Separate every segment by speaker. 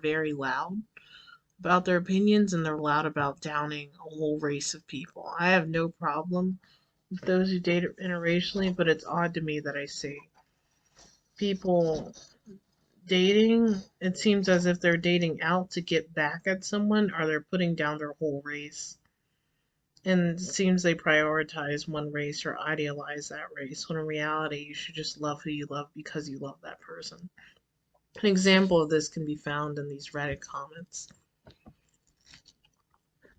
Speaker 1: very loud about their opinions and they're loud about downing a whole race of people. I have no problem with those who date interracially, but it's odd to me that I see people dating. It seems as if they're dating out to get back at someone or they're putting down their whole race. And it seems they prioritize one race or idealize that race, when in reality, you should just love who you love because you love that person. An example of this can be found in these Reddit comments.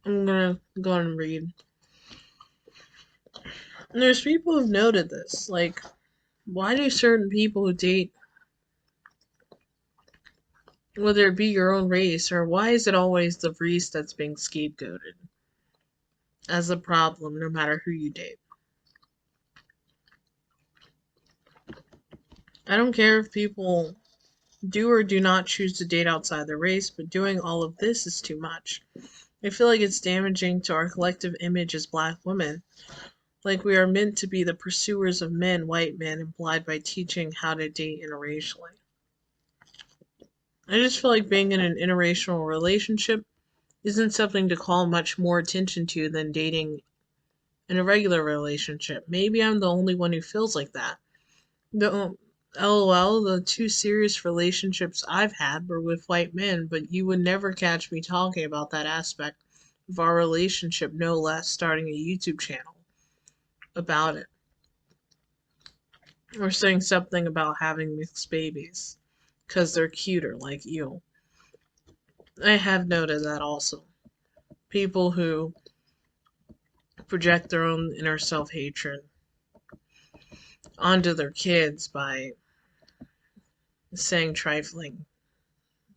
Speaker 1: I'm gonna go and read. And there's people who've noted this. Like, why do certain people who date, whether it be your own race, or why is it always the race that's being scapegoated as a problem no matter who you date? I don't care if people do or do not choose to date outside their race, but doing all of this is too much. I feel like it's damaging to our collective image as black women. Like we are meant to be the pursuers of men, white men, implied by teaching how to date interracially. I just feel like being in an interracial relationship isn't something to call much more attention to than dating in a regular relationship. Maybe I'm the only one who feels like that. The LOL, the two serious relationships I've had were with white men, but you would never catch me talking about that aspect of our relationship, no less starting a YouTube channel about it. Or saying something about having mixed babies because they're cuter, like you. I have noted that also. People who project their own inner self-hatred onto their kids by saying trifling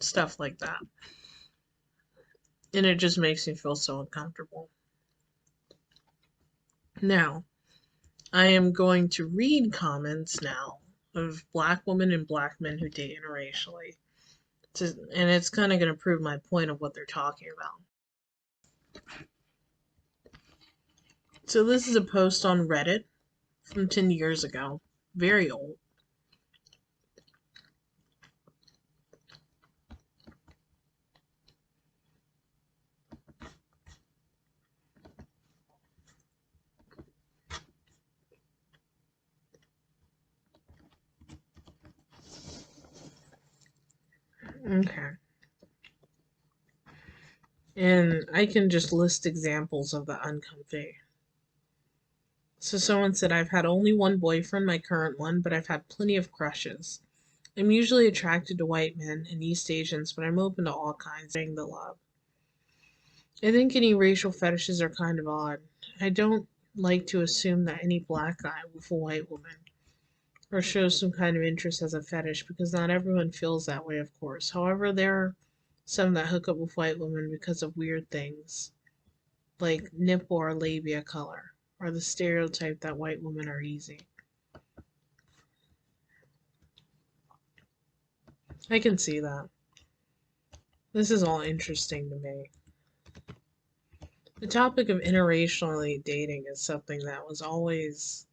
Speaker 1: stuff like that. And it just makes me feel so uncomfortable. Now, I am going to read comments now of black women and black men who date interracially. And it's kind of going to prove my point of what they're talking about. So this is a post on Reddit from 10 years ago. Very old. Okay. And I can just list examples of the uncomfy. So someone said, I've had only one boyfriend, my current one, but I've had plenty of crushes. I'm usually attracted to white men and East Asians, but I'm open to all kinds, getting the love. I think any racial fetishes are kind of odd. I don't like to assume that any black guy with a white woman or shows some kind of interest as a fetish, because not everyone feels that way, of course. However, there are some that hook up with white women because of weird things, like nipple or labia color, or the stereotype that white women are easy. I can see that. This is all interesting to me. The topic of interracially dating is something that was always,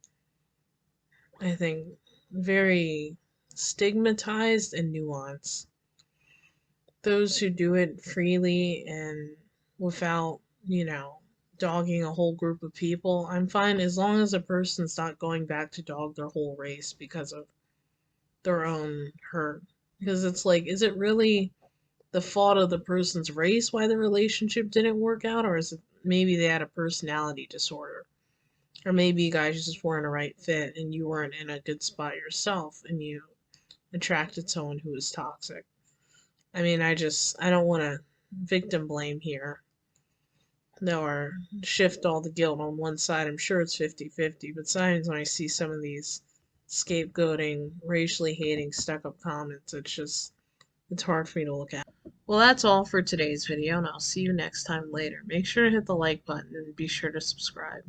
Speaker 1: I think, very stigmatized and nuanced. Those who do it freely and without, dogging a whole group of people, I'm fine as long as a person's not going back to dog their whole race because of their own hurt. Because it's like, is it really the fault of the person's race why the relationship didn't work out, or is it maybe they had a personality disorder? Or maybe you guys just weren't a right fit and you weren't in a good spot yourself and you attracted someone who was toxic. I mean, I don't want to victim blame here. Or shift all the guilt on one side. I'm sure it's 50-50, but sometimes when I see some of these scapegoating, racially hating, stuck up comments, it's hard for me to look at. Well, that's all for today's video, and I'll see you next time later. Make sure to hit the like button and be sure to subscribe.